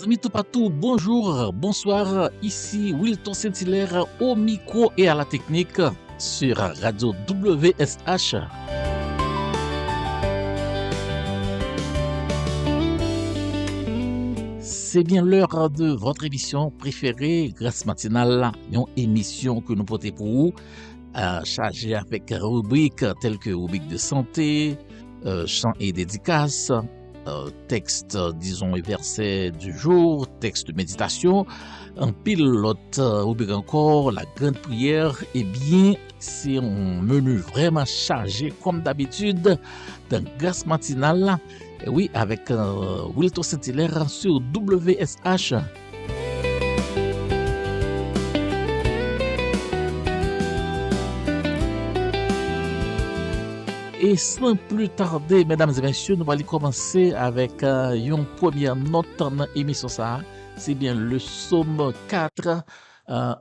Amis tout partout, bonjour, bonsoir, ici Wilton Saint-Hilaire au micro et à la technique sur Radio WSH. C'est bien l'heure de votre émission préférée, Grâce matinale, une émission que nous portons pour vous, chargée avec rubriques telles que rubrique de santé, chants et dédicaces, texte, disons, et verset du jour, texte de méditation, un pilote, rubrique encore, la grande prière. Eh bien, c'est un menu vraiment chargé, comme d'habitude, d'un Grâce matinale. Et oui, avec Wilton Saint-Hilaire sur WSH. Et sans plus tarder, mesdames et messieurs, nous allons commencer avec une première note dans l'émission. C'est bien le psaume 4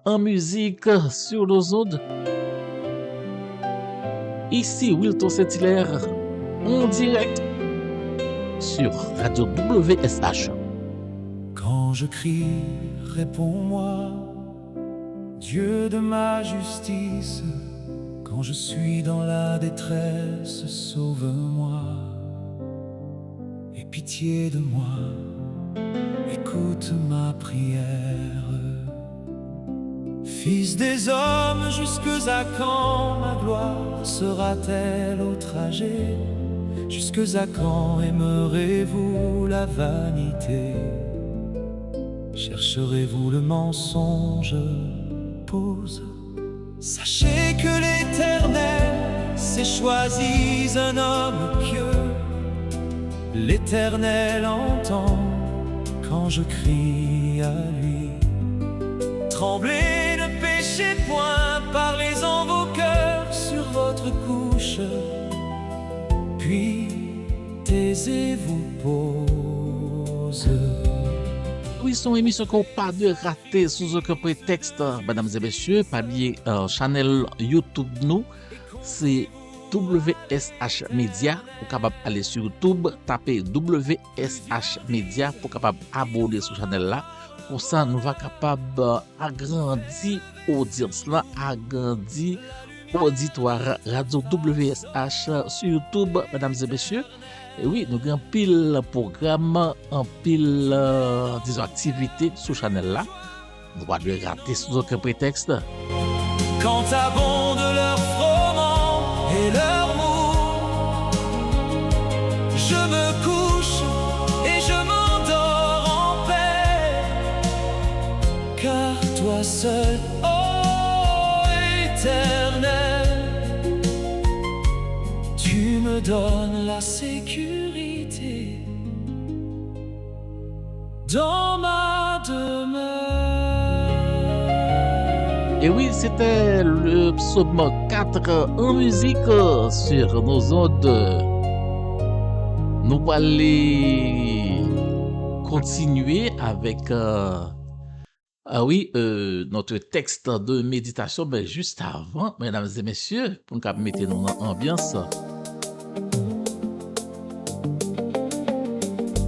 en musique sur nos ondes. Ici, Wilton Saint-Hilaire en direct sur Radio WSH. Quand je crie, réponds-moi, Dieu de ma justice. Quand je suis dans la détresse, sauve-moi. Aie pitié de moi, écoute ma prière. Fils des hommes, jusque à quand ma gloire sera-t-elle au trajet? Jusque à quand aimerez-vous la vanité? Chercherez-vous le mensonge? Pause. Sachez que l'Éternel s'est choisi un homme pieux. L'Éternel entend quand je crie à lui. Tremblez, ne péchez point, parlez-en vos cœurs sur votre couche. Puis taisez-vous, pause. Oui, son émission qu'on pas de rater sous aucun prétexte, mesdames et messieurs, parmi channel YouTube nous, c'est WSH Media. Pour capable aller sur YouTube, taper WSH Media pour capable abonner sur channel là. Pour ça, nous va capable agrandir audience là, agrandir auditoire Radio WSH sur YouTube, mesdames et messieurs. Et oui, nous avons pile programme, en pile disons, activités sur channel là. Nous ne pouvons pas rater sous aucun prétexte. Quand abondent leurs froment et leurs mou, je me couche et je m'endors en paix. Car toi seul, ô Éternel, tu me donnes la sécurité dans ma demeure. Et oui, c'était le psaume 4 en musique sur nos ondes. Nous allons aller continuer avec notre texte de méditation. Mais juste avant, mesdames et messieurs, pour nous mettre dans l'ambiance,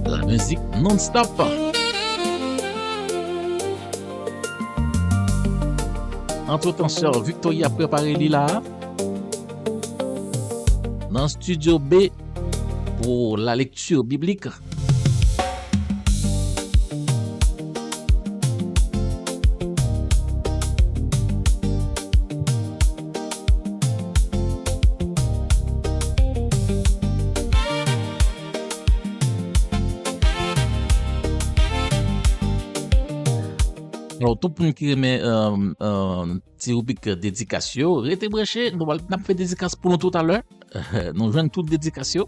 la musique non-stop. Entre-temps, sœur Victoria a préparé Lila dans le studio B pour la lecture biblique. Alors, tout pour nous qui remet petit rubrique dédication, restez branchés, nous allons faire dédicace pour nous tout à l'heure. Nous joignons toute dédication.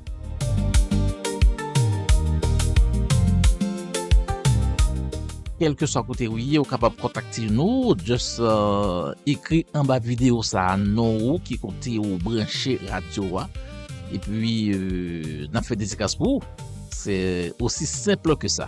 Quel que soit côté oui, vous capable de contacter nous, juste écrit en bas vidéo ça, nous qui côté ou brancher radio et puis n'a fait dédicace pour. C'est aussi simple que ça.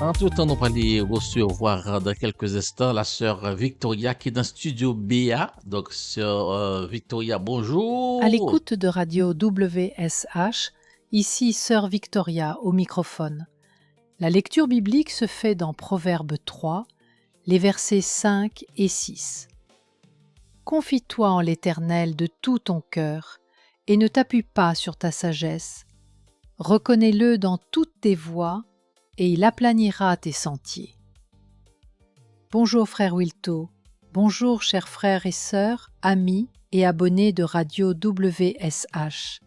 Entre-temps, nous allons recevoir dans quelques instants la sœur Victoria qui est dans le studio BA. Donc, sœur Victoria, À bonjour. l'écoute de Radio WSH, ici Sœur Victoria au microphone. La lecture biblique se fait dans Proverbe 3, les versets 5 et 6. Confie-toi en l'Éternel de tout ton cœur et ne t'appuie pas sur ta sagesse. Reconnais-le dans toutes tes voies et il aplanira tes sentiers. Bonjour frère Wilto, bonjour chers frères et sœurs, amis et abonnés de Radio WSH.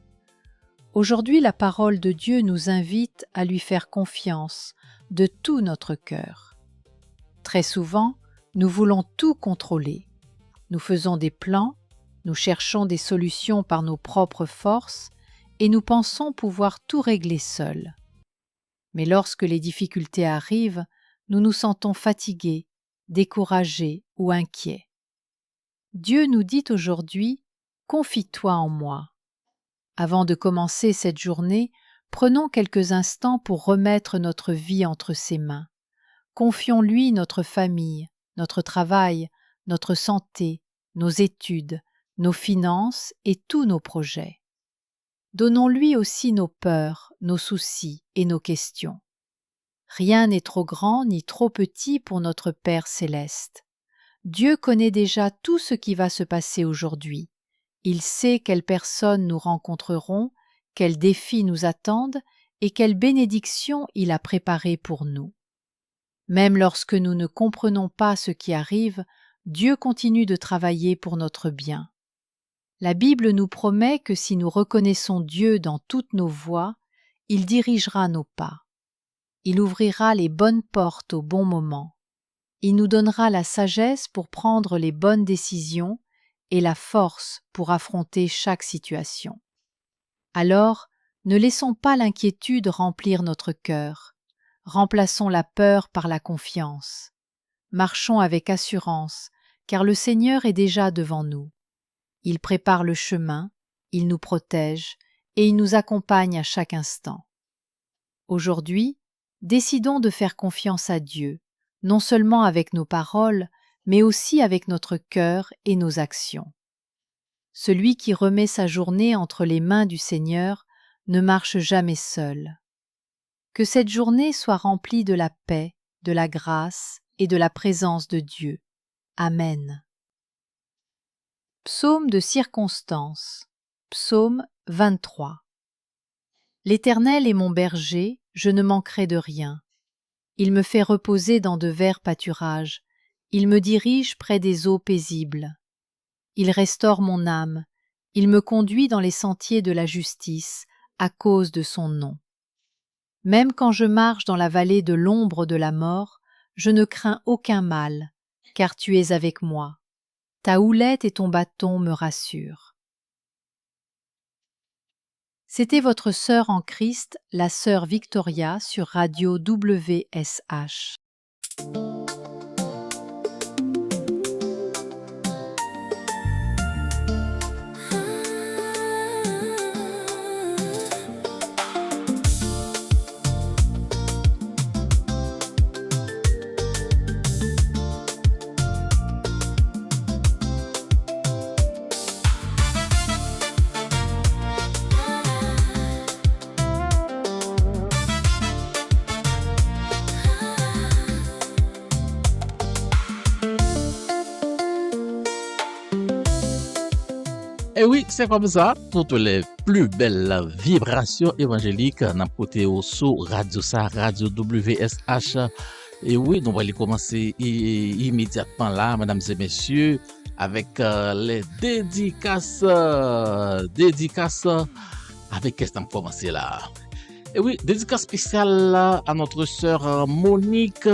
Aujourd'hui, la parole de Dieu nous invite à lui faire confiance de tout notre cœur. Très souvent, nous voulons tout contrôler. Nous faisons des plans, nous cherchons des solutions par nos propres forces et nous pensons pouvoir tout régler seuls. Mais lorsque les difficultés arrivent, nous nous sentons fatigués, découragés ou inquiets. Dieu nous dit aujourd'hui « Confie-toi en moi ». Avant de commencer cette journée, prenons quelques instants pour remettre notre vie entre ses mains. Confions-lui notre famille, notre travail, notre santé, nos études, nos finances et tous nos projets. Donnons-lui aussi nos peurs, nos soucis et nos questions. Rien n'est trop grand ni trop petit pour notre Père céleste. Dieu connaît déjà tout ce qui va se passer aujourd'hui. Il sait quelles personnes nous rencontreront, quels défis nous attendent et quelles bénédictions il a préparées pour nous. Même lorsque nous ne comprenons pas ce qui arrive, Dieu continue de travailler pour notre bien. La Bible nous promet que si nous reconnaissons Dieu dans toutes nos voies, il dirigera nos pas. Il ouvrira les bonnes portes au bon moment. Il nous donnera la sagesse pour prendre les bonnes décisions et la force pour affronter chaque situation. Alors, ne laissons pas l'inquiétude remplir notre cœur. Remplaçons la peur par la confiance. Marchons avec assurance, car le Seigneur est déjà devant nous. Il prépare le chemin, il nous protège et il nous accompagne à chaque instant. Aujourd'hui, décidons de faire confiance à Dieu, non seulement avec nos paroles, mais aussi avec notre cœur et nos actions. Celui qui remet sa journée entre les mains du Seigneur ne marche jamais seul. Que cette journée soit remplie de la paix, de la grâce et de la présence de Dieu. Amen. Psaume de circonstance. Psaume 23. L'Éternel est mon berger, je ne manquerai de rien. Il me fait reposer dans de verts pâturages. Il me dirige près des eaux paisibles. Il restaure mon âme. Il me conduit dans les sentiers de la justice, à cause de son nom. Même quand je marche dans la vallée de l'ombre de la mort, je ne crains aucun mal, car tu es avec moi. Ta houlette et ton bâton me rassurent. C'était votre sœur en Christ, la sœur Victoria, sur Radio WSH. Et oui, c'est comme ça, toutes les plus belles vibrations évangéliques n'a côté au sous Radio ça, Radio WSH. Et oui, nous allons commencer immédiatement là, mesdames et messieurs, avec les dédicaces. Avec qu'est-ce qu'on va commencer là? Et oui, dédicace spéciale à notre sœur Monique.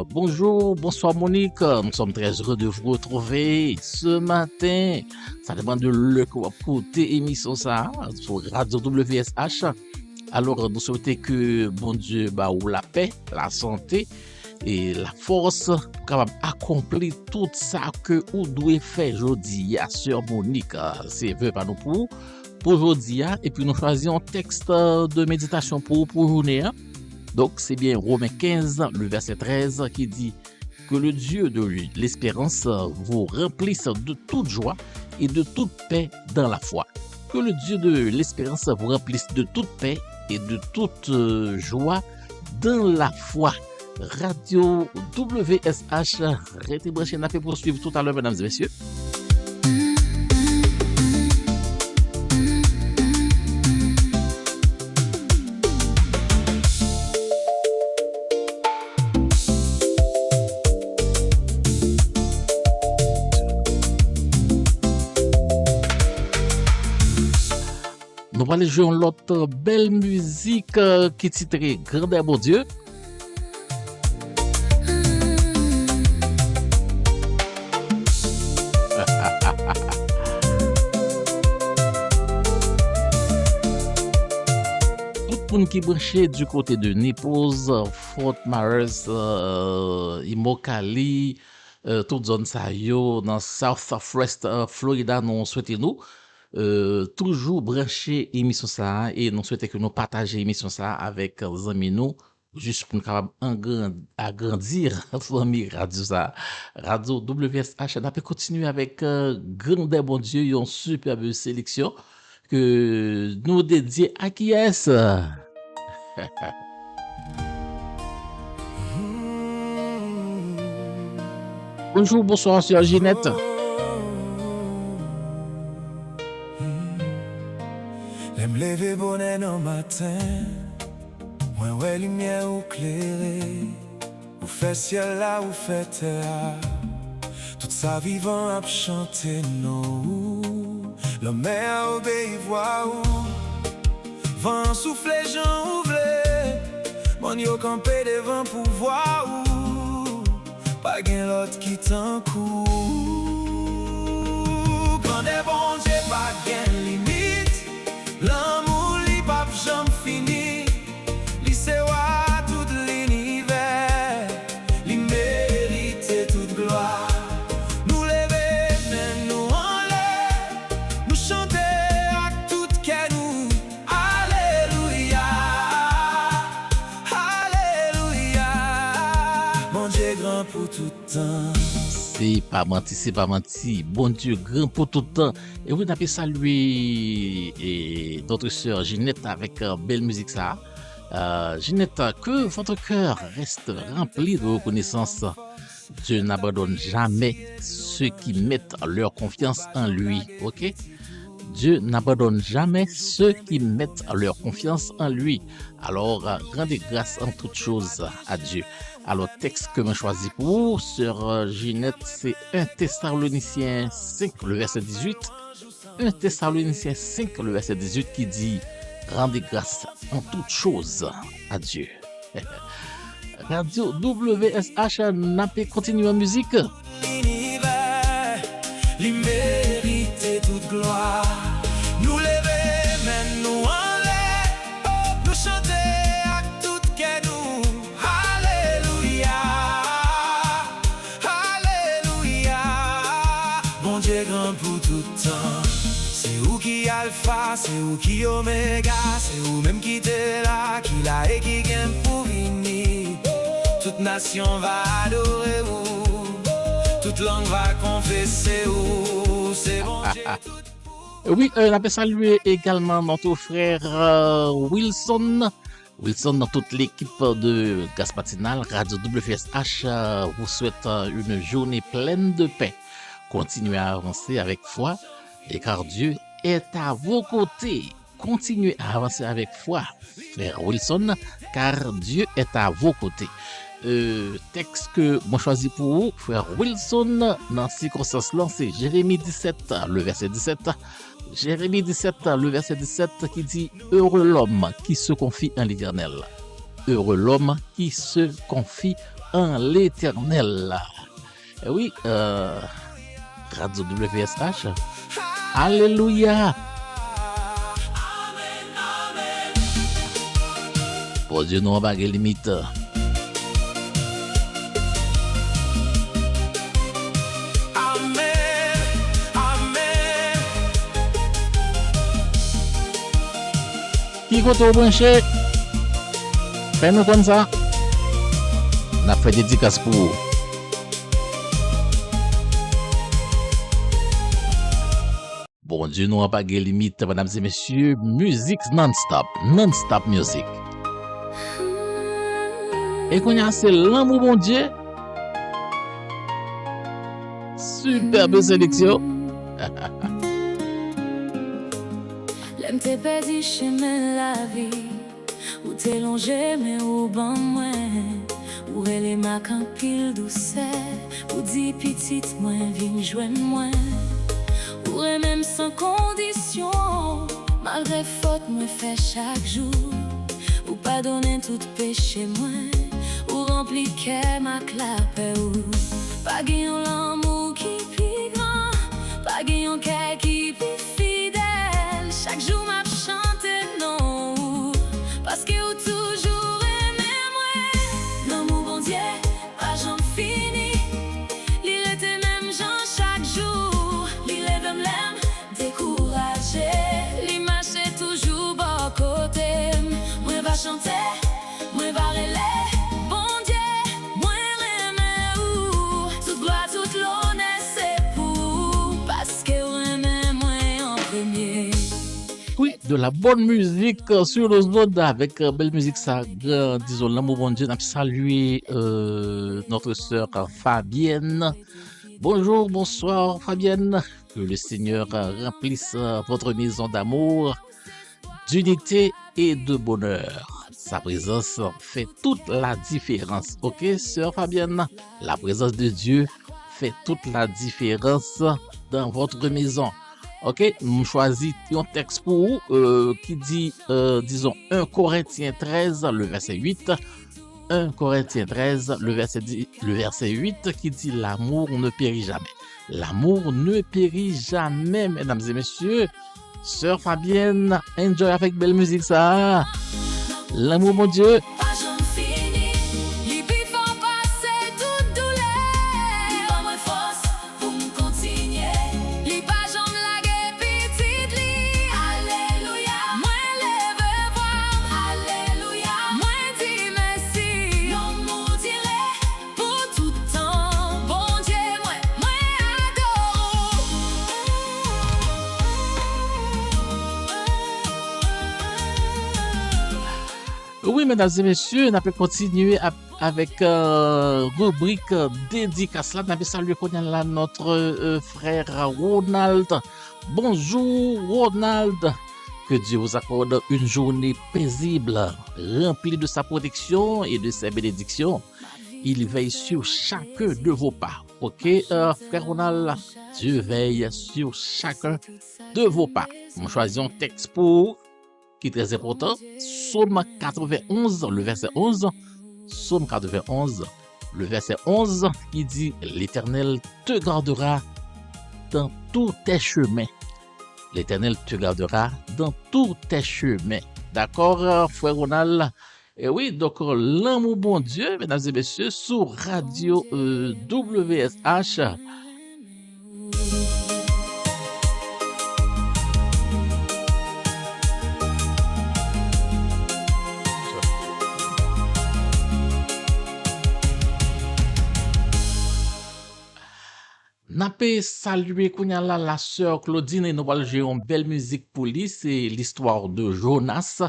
Bonsoir Monique, nous sommes très heureux de vous retrouver ce matin. Ça dépend de l'heure que vous écoutez émission ça sur Radio WSH. Alors nous souhaitons que bon Dieu ou la paix, la santé et la force pour capable accomplir tout ça que vous devez faire aujourd'hui à sœur Monique. C'est vœu par nous pour aujourd'hui et puis nous choisissons un texte de méditation pour journée. Donc, c'est bien Romains 15, le verset 13 qui dit que le Dieu de l'espérance vous remplisse de toute joie et de toute paix dans la foi. Que le Dieu de l'espérance vous remplisse de toute paix et de toute joie dans la foi. Radio WSH, restez branchés, n'a fait poursuivre tout à l'heure, mesdames et messieurs. Nous allons jouer l'autre belle musique qui titrait Grandeur mon Dieu. Tout le monde qui est branché du côté de Naples, Fort Myers, Immokalee, toute zone ça yo, dans Southwest Florida, nous souhaitons nous. Toujours brancher émission ça et nous souhaitons que nous partagions émission ça avec les amis nous juste pour nous capable agrandir la famille radio ça radio WSH. On peut continuer avec Grandeur bon Dieu, une superbe sélection que nous dédions à qui est Bonjour, bonsoir, sœur Ginette. L'aime lever bonnet au matin, moi ouais lumière ou clairée, ou fait ciel là ou fait terre, toute sa vivant a chanté nous, la mer obéit voix ou, vent souffle j'en ouvre, mon yo campé devant pour voir ou, pas gain l'autre qui t'en court, quand des bon Dieu pas gain limite. L'amour li pap jam fini, li se wa tout l'univers, li mérite toute gloire. Nous lever men nous en l'air, nous chanter avec tout cœur nous. Alléluia, Alléluia, mon Dieu grand pour tout temps. C'est pas menti. Bon Dieu, grand pour tout le temps. Et vous n'avez salué notre sœur Ginette avec belle musique ça. Ginette, que votre cœur reste rempli de reconnaissance. Dieu n'abandonne jamais ceux qui mettent leur confiance en lui. Ok? Dieu n'abandonne jamais ceux qui mettent leur confiance en lui. Alors, rendez grâce en toutes choses à Dieu. Alors, texte que je choisis pour vous, sœur Ginette, c'est 1 Thessaloniciens 5, le verset 18. 1 Thessaloniciens 5, le verset 18 qui dit « Rendez grâce en toutes choses à Dieu ». Radio WSH, n'a pas continué en musique. L'univers, li mérite toute gloire. Nous lever, mais nous en l'air, nous chanter avec tout cœur nous. Alléluia, Alléluia, bon Dieu grand pour tout temps. C'est où qui alpha, c'est où qui oméga, c'est où même qui t'es là, qui l'a et qui gagne pour venir. Toute nation va adorer vous, toute langue va confesser vous, c'est bon Dieu tout. Oui, on peut saluer également notre frère Wilson. Wilson, dans toute l'équipe de Gaspatinal, Radio WSH vous souhaite une journée pleine de paix. Continuez à avancer avec foi, et car Dieu est à vos côtés. Continuez à avancer avec foi, frère Wilson, car Dieu est à vos côtés. Texte que moi choisi pour vous, frère Wilson, dans ces circonstances-là, c'est Jérémie 17, le verset 17. Jérémie 17, le verset 17 qui dit « Heureux l'homme qui se confie en l'Éternel. Heureux l'homme qui se confie en l'Éternel. » Et oui, Radio WSH. Alléluia. Pour Dieu, nous n'avons pas de limite. Qui compte au branché? Fais-nous comme ça. On a fait dédicace pour vous. Bon Dieu, nous n'avons pas de limite, mesdames et messieurs. Musique non-stop. Non-stop music. Et qu'on y a, c'est l'amour, bon Dieu. Superbe sélection. L'aime t'es perdu chemin la vie. Ou t'es longé, mais ou ban moins. Ou elle est ma campile douceur. Ou dit petite moins, viens joindre moins. Ou même sans condition. Malgré faute, me fait chaque jour. Ou pardonner tout péché moins. Ou rempli que ma clape ou. Pas gagnant l'amour qui plus grand. Pas gagnant qu'elle qui plus fidèle. Chaque jour m'a chanté non. Parce que ou toujours aimé moi. L'amour bon Dieu, pas j'en fini. L'il était même Jean chaque jour. L'il lève l'aime, découragé. L'il marchait toujours bon côté. Moi va chanter, moi va relayer. Oui, de la bonne musique sur le zone avec belle musique ça, disons l'amour bon Dieu. On a salué notre sœur Fabienne. Bonjour, bonsoir Fabienne. Que le Seigneur remplisse votre maison d'amour, d'unité et de bonheur. Sa présence fait toute la différence. Ok, sœur Fabienne? La présence de Dieu fait toute la différence dans votre maison. Ok, nous choisissons un texte pour vous qui dit, disons, 1 Corinthiens 13, le verset 8. 1 Corinthiens 13, le verset 8 qui dit l'amour ne périt jamais. L'amour ne périt jamais, mesdames et messieurs. Sœur Fabienne, enjoy avec belle musique ça. L'amour, mon Dieu. Oui, mesdames et messieurs, on peut continuer avec rubrique dédicace là. On peut saluer là notre frère Ronald. Bonjour Ronald. Que Dieu vous accorde une journée paisible, remplie de sa protection et de ses bénédictions. Il veille sur chacun de vos pas. Ok, frère Ronald, Dieu veille sur chacun de vos pas. On choisit un texte pour qui est très important. Psaume 91, le verset 11. Psaume 91, le verset 11, qui dit « L'Éternel te gardera dans tous tes chemins. » L'Éternel te gardera dans tous tes chemins. D'accord, frère Ronald? Et oui, donc l'amour bon Dieu, mesdames et messieurs, sur Radio WSH. Napé saluer kounya la sœur Claudine et nous allons jouer une belle musique pour lui, c'est l'histoire de Jonas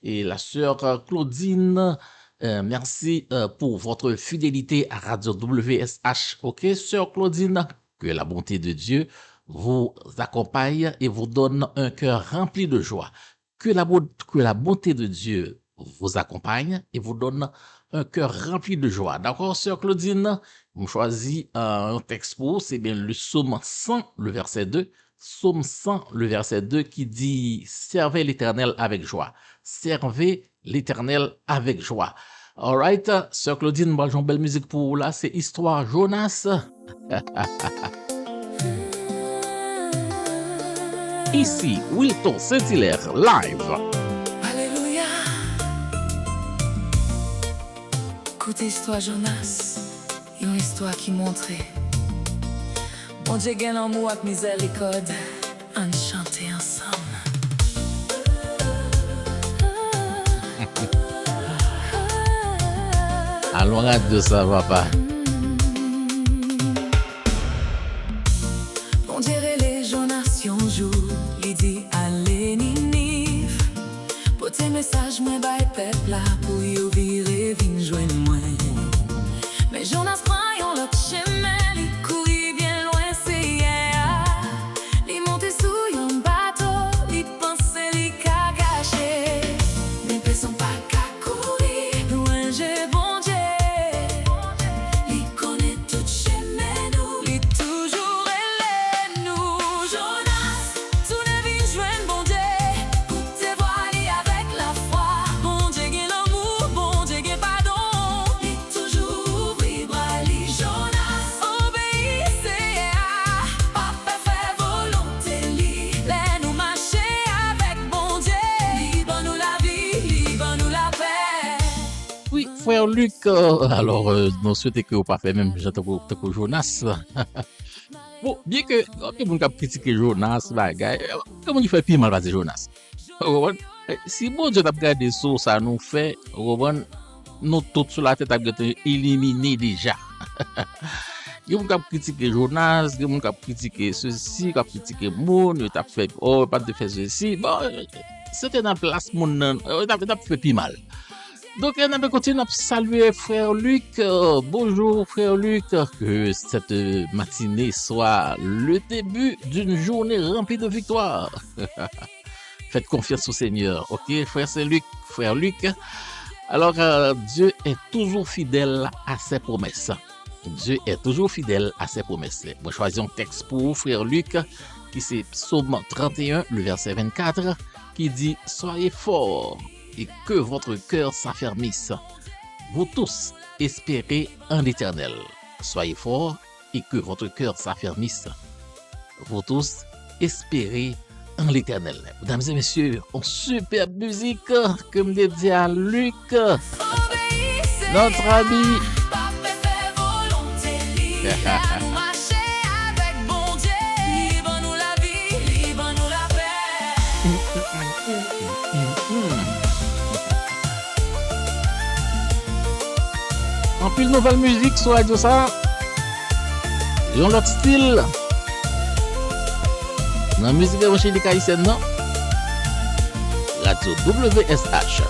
et la sœur Claudine. Merci pour votre fidélité à Radio WSH. Ok, sœur Claudine, que la bonté de Dieu vous accompagne et vous donne un cœur rempli de joie. Que la bonté de Dieu vous accompagne et vous donne un cœur rempli de joie. D'accord, sœur Claudine? On choisit un texte pour, c'est bien le psaume 100, le verset 2. Psaume 100, le verset 2 qui dit « Servez l'Éternel avec joie. Servez l'Éternel avec joie. » All right, sœur Claudine, moi j'ai une belle musique pour vous là, c'est Histoire Jonas. Ici, Wilton Saint-Hilaire, live. Alléluia. Écoutez Histoire Jonas. Une histoire qui montrait bon Dieu gagne l'amour avec miséricorde. On chanter ensemble. Allons radio ça papa. On dirait les Jonas yon jour, il dit allez Ninive. Pour tes messages, moi bye peuple là pour yo virer vin joindre moi. Mais Jonas prend yon l'autre chemin, il courit bien loin c'est hier. Il monte sous yon bateau, il pense il ka caché. Mais personne pas ka courir, loin j'ai bon Dieu. Il connaît tout chemin nous, il toujours est nous. Jonas, tout ne vient joindre bon Dieu. Pour te voir aller avec la foi. Bon Dieu gagne l'amour, bon Dieu gagne pardon. Il toujours ouvre bras li. Jonas, obéissez à Papa fait volonté li. Laisse nous marcher avec bon Dieu. Libre nous la vie, libre nous la paix. Oui, frère Luc, alors nous souhaitons que vous pas fait même j'entends que Jonas. Bon, bien que vous avez critiqué Jonas, comment il fait pire mal passer Jonas? Si bon Dieu t'a regardé ça nous fait, nous tous sur la tête à éliminer déjà. Vous avez critiqué Jonas, vous avez critiqué ceci, vous avez critiqué Moun, vous avez fait, oh, pas de faire ceci. Bon, c'était dans la place, Moun, vous avez fait pire mal. Donc, on va continuer à saluer frère Luc. Bonjour frère Luc. Que cette matinée soit le début d'une journée remplie de victoire. Faites confiance au Seigneur. Ok, frère Luc. Alors, Dieu est toujours fidèle à ses promesses. Dieu est toujours fidèle à ses promesses. Moi, choisis un texte pour vous, frère Luc, qui c'est Psaume 31, le verset 24, qui dit « Soyez forts et que votre cœur s'affermisse. Vous tous espérez en l'Éternel. Soyez forts et que votre cœur s'affermisse. Vous tous espérez en l'Éternel. » Mesdames et messieurs, une superbe musique que me dédie à Luc, notre ami. Papa fait volonté li. Laisse nous marcher avec bon Dieu. Libre nous la vie, libre nous la paix. En plus, nouvelle musique sur Radio ça. Ils ont l'autre style. Dans la musique évangélique haïtienne, non? Radio WSH.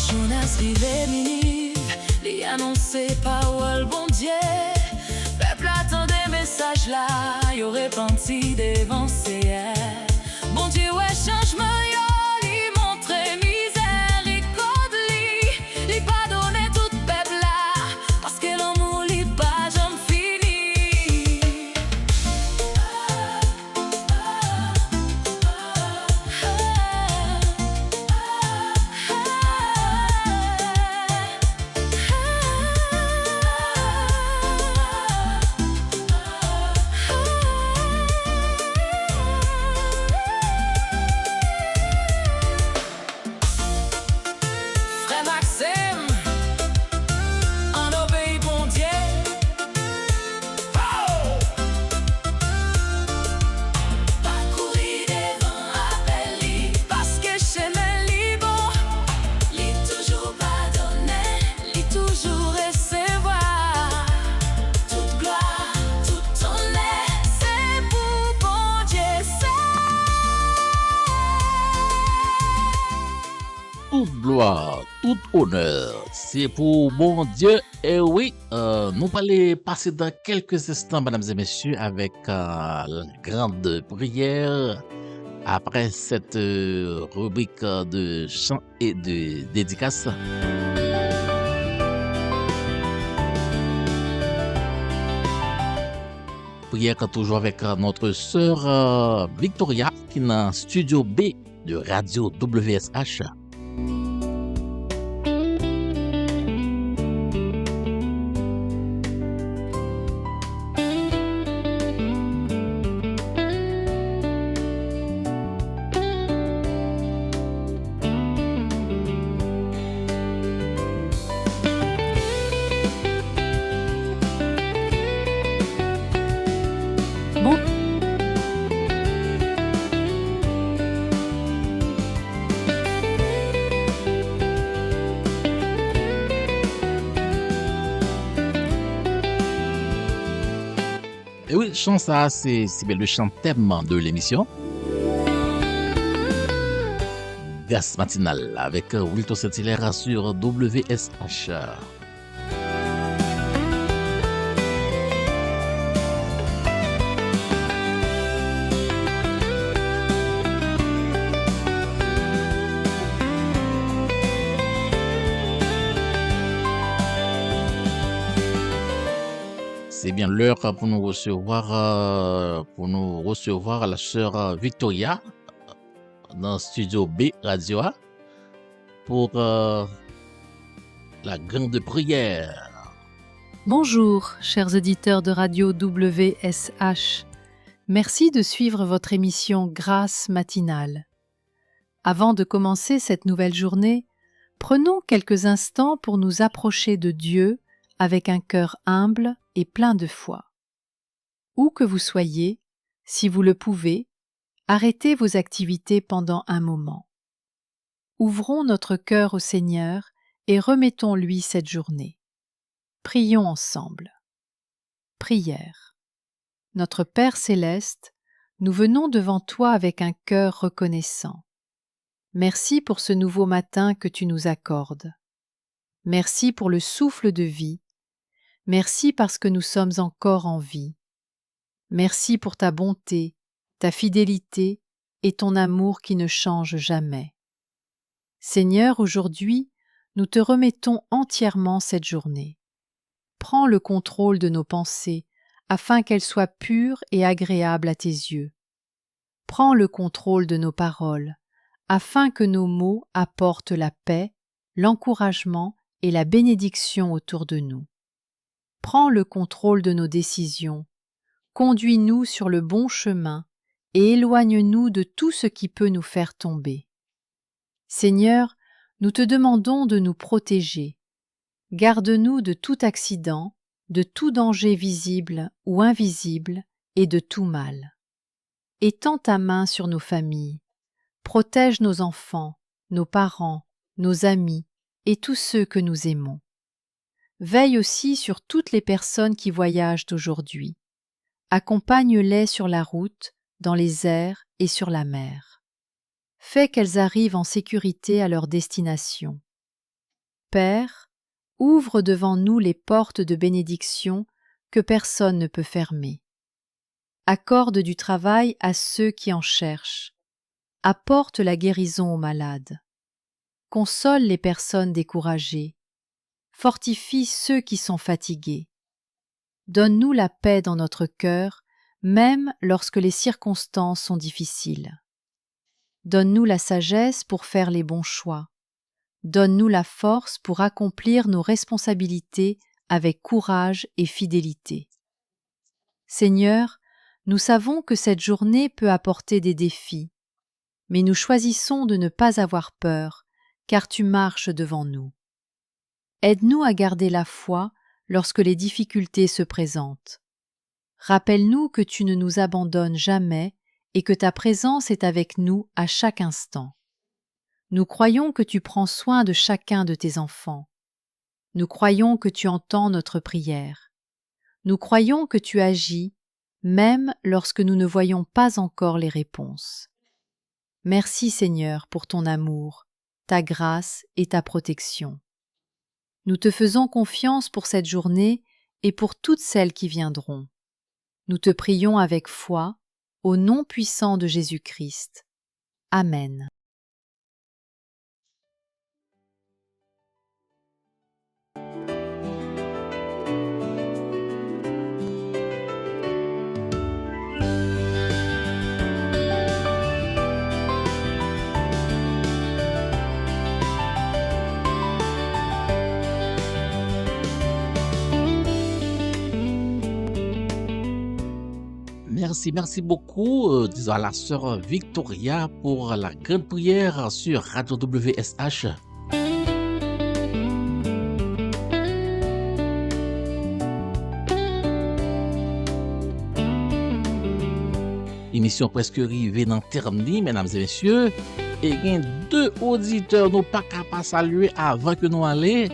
Jonas rive Ninive, li annoncé parole bon Dieu. Peuple attendait message là, y aurait repenti devant CR. Bon Dieu ouais changement yo, li montre miséricorde li pardonne tout peuple là, parce que l'amour li pas jamais fini. Frère Maxime, on obéit bon Dieu. Oh! Pas courir devant appel li, parce que chemin li bon, li toujours pardonner, li toujours recevoir. Toute gloire, tout honneur, c'est pour bon Dieu, Toute gloire, tout honneur, c'est pour bon Dieu. Et oui, nous allons passer dans quelques instants, mesdames et messieurs, avec la grande prière. Après cette rubrique de chant et de dédicace. Prière toujours avec notre sœur Victoria, qui est dans le studio B de Radio WSH. Et oui, chant ça, c'est bien le chant thème de l'émission. Gas matinal avec Wilton Saint-Hilaire sur WSH. C'est bien l'heure pour nous recevoir la sœur Victoria dans Studio B Radio pour la grande prière. Bonjour, chers auditeurs de Radio WSH. Merci de suivre votre émission Grâce matinale. Avant de commencer cette nouvelle journée, prenons quelques instants pour nous approcher de Dieu avec un cœur humble et plein de foi. Où que vous soyez, si vous le pouvez, arrêtez vos activités pendant un moment. Ouvrons notre cœur au Seigneur et remettons-lui cette journée. Prions ensemble. Prière. Notre Père céleste, nous venons devant toi avec un cœur reconnaissant. Merci pour ce nouveau matin que tu nous accordes. Merci pour le souffle de vie. Merci parce que nous sommes encore en vie. Merci pour ta bonté, ta fidélité et ton amour qui ne change jamais. Seigneur, aujourd'hui, nous te remettons entièrement cette journée. Prends le contrôle de nos pensées afin qu'elles soient pures et agréables à tes yeux. Prends le contrôle de nos paroles afin que nos mots apportent la paix, l'encouragement et la bénédiction autour de nous. Prends le contrôle de nos décisions, conduis-nous sur le bon chemin et éloigne-nous de tout ce qui peut nous faire tomber. Seigneur, nous te demandons de nous protéger. Garde-nous de tout accident, de tout danger visible ou invisible et de tout mal. Étends ta main sur nos familles. Protège nos enfants, nos parents, nos amis et tous ceux que nous aimons. Veille aussi sur toutes les personnes qui voyagent aujourd'hui. Accompagne-les sur la route, dans les airs et sur la mer. Fais qu'elles arrivent en sécurité à leur destination. Père, ouvre devant nous les portes de bénédiction que personne ne peut fermer. Accorde du travail à ceux qui en cherchent. Apporte la guérison aux malades. Console les personnes découragées. Fortifie ceux qui sont fatigués. Donne-nous la paix dans notre cœur, même lorsque les circonstances sont difficiles. Donne-nous la sagesse pour faire les bons choix. Donne-nous la force pour accomplir nos responsabilités avec courage et fidélité. Seigneur, nous savons que cette journée peut apporter des défis, mais nous choisissons de ne pas avoir peur, car tu marches devant nous. Aide-nous à garder la foi lorsque les difficultés se présentent. Rappelle-nous que tu ne nous abandonnes jamais et que ta présence est avec nous à chaque instant. Nous croyons que tu prends soin de chacun de tes enfants. Nous croyons que tu entends notre prière. Nous croyons que tu agis, même lorsque nous ne voyons pas encore les réponses. Merci Seigneur pour ton amour, ta grâce et ta protection. Nous te faisons confiance pour cette journée et pour toutes celles qui viendront. Nous te prions avec foi, au nom puissant de Jésus-Christ. Amen. Merci beaucoup, disons à la sœur Victoria pour la grande prière sur Radio WSH. Émission presque arrivée dans le terme, mesdames et messieurs. Et il y a deux auditeurs, nous pas capables de saluer avant que nous allions.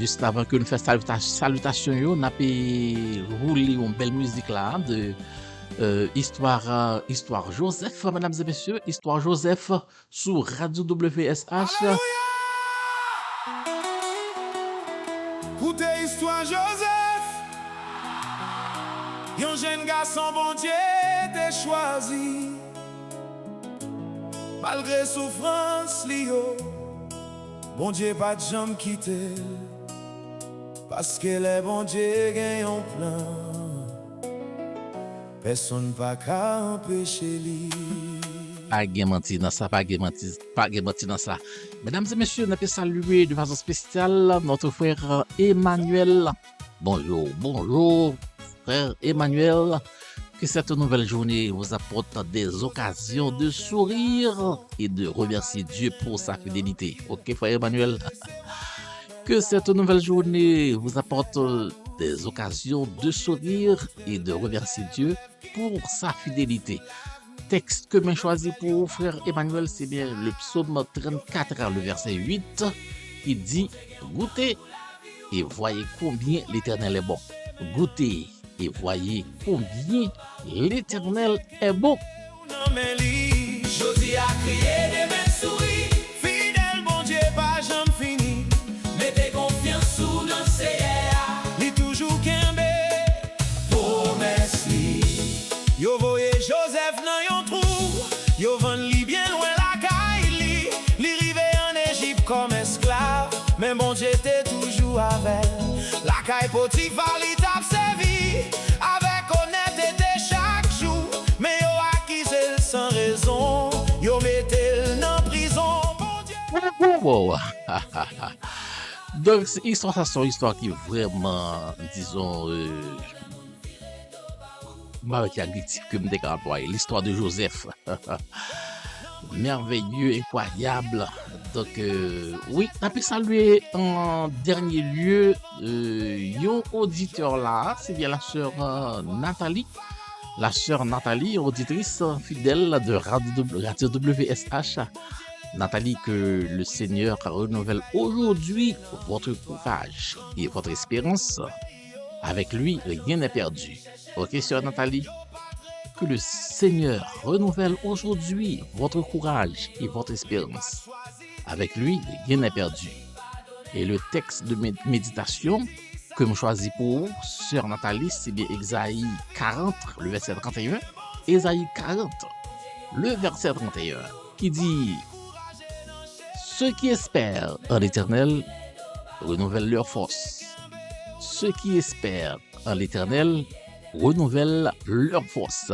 juste avant que nous fassions salutation, nous avons roulé une belle musique là de Histoire Joseph, mesdames et messieurs, Histoire Joseph sur Radio WSH. Écoutez Histoire Joseph, un jeune garçon bon Dieu t'a choisi. Malgré souffrance Lio, bon Dieu pas de jambe quitter. Parce que les bon Dieu gagne un plan, personne pas qu'à empêcher lui. Pas de menti dans ça, pas de menti dans ça. Mesdames et messieurs, nous avons salué de façon spéciale notre frère Emmanuel. Bonjour, frère Emmanuel. Que cette nouvelle journée vous apporte des occasions de sourire et de remercier Dieu pour sa fidélité. Ok, frère Emmanuel? Que cette nouvelle journée vous apporte des occasions de sourire et de remercier Dieu pour sa fidélité. Texte que j'ai choisi pour frère Emmanuel, c'est bien le psaume 34, le verset 8, qui dit « Goûtez et voyez combien l'Éternel est bon. Goûtez et voyez combien l'Éternel est bon. » Josie a crié des mains souris, fidèle bon Dieu pas jamais fini. Mettez confiance sous dans ses li toujours kembe promesse li. Yo voye Joseph nan yon trou, yo vend li bien loin la caille li rive en Égypte comme esclave, mais bon Dieu était toujours avec. La caille Potiphar li t'a servi avec honnêteté chaque jour, mais yo accusé sans raison, yo mettez en prison, bon Dieu. Wow. Donc, ça, c'est une histoire qui est vraiment, disons, avec l'adjectif que je vais employer, l'histoire de Joseph. Merveilleux, incroyable. Donc, oui, on peut saluer en dernier lieu yon auditeur là, c'est bien la sœur Nathalie. La sœur Nathalie, auditrice fidèle de Radio WSH. Nathalie, que le Seigneur renouvelle aujourd'hui votre courage et votre espérance. Avec lui, rien n'est perdu. Ok, sœur Nathalie? Que le Seigneur renouvelle aujourd'hui votre courage et votre espérance. Avec lui, rien n'est perdu. Et le texte de méditation que je choisis pour vous, sœur Nathalie, c'est bien Ésaïe 40, le verset 31. Ésaïe 40, le verset 31, qui dit « Ceux qui espèrent en l'Éternel renouvellent leur force. Ceux qui espèrent en l'Éternel renouvellent leur force. »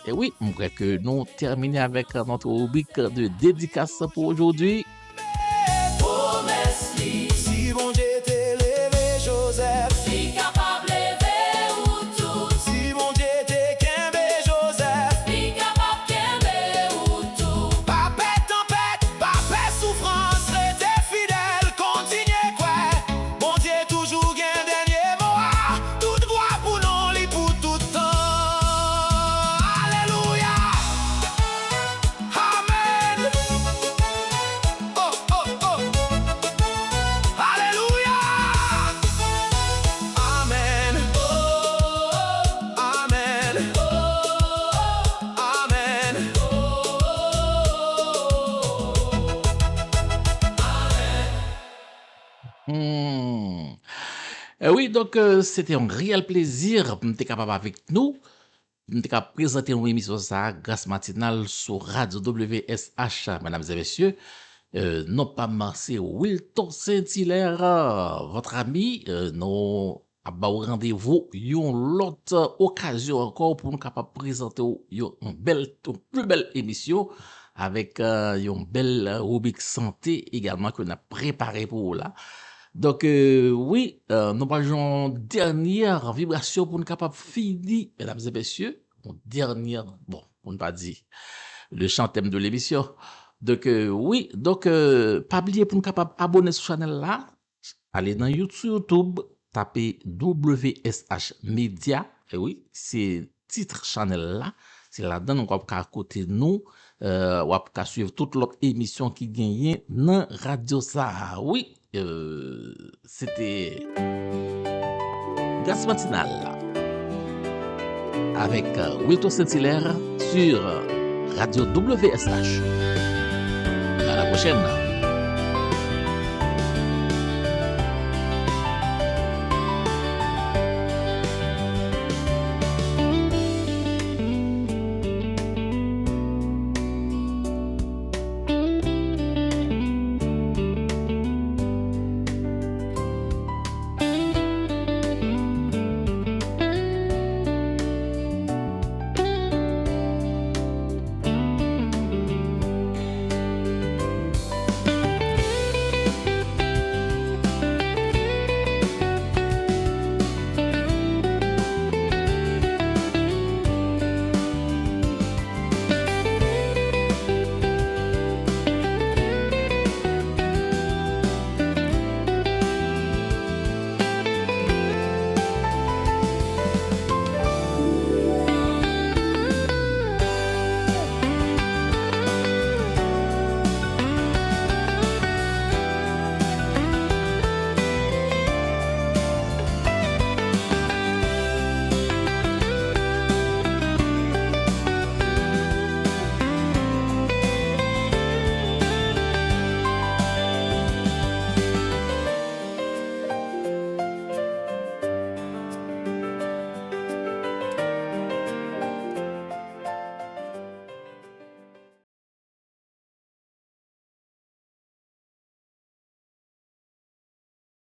Et oui, on voudrait que nous terminions avec notre rubrique de dédicace pour aujourd'hui. Si bon Dieu t'est levé, Joseph, Si capable lever ou tout, si bon Dieu t'est kembe, Joseph, si capable kembe ou tout. pas paix tempête, pas paix souffrance, restez fidèle, continuez quoi. Bon Dieu toujours gain dernier mot, toute gloire pour non li pour tout temps. Alléluia, amen. Oh oh oh, alléluia, amen. Amen. Amen. Oui, donc c'était un réel plaisir de capable avec nous. Nous sommes capable de présenter une émission ça, grâce matinale sur Radio WSH, mesdames et messieurs. Non pas c'est Wilton Saint-Hilaire, votre ami. Nous avons rendez-vous une autre occasion encore pour nous capable de présenter une plus belle émission avec une belle rubrique santé également que nous avons préparé pour vous là. Donc, oui, nous avons une dernière vibration pour nous capable de finir, mesdames et messieurs. Une dernière, bon, on ne pas dire le chant thème de l'émission. Donc, oui, donc, pas oublier pour nous capable abonner sur la chaîne là. Allez dans YouTube, tapez WSH Media. Et oui, c'est titre channel là. C'est là-dedans, nous avons qu'à côté nous, ou qu'à suivre toute l'autre émission qui gagne dans Radio ça. Oui. C'était Gas Matinal avec Wilton Saint-Hilaire sur Radio WSH. À la prochaine.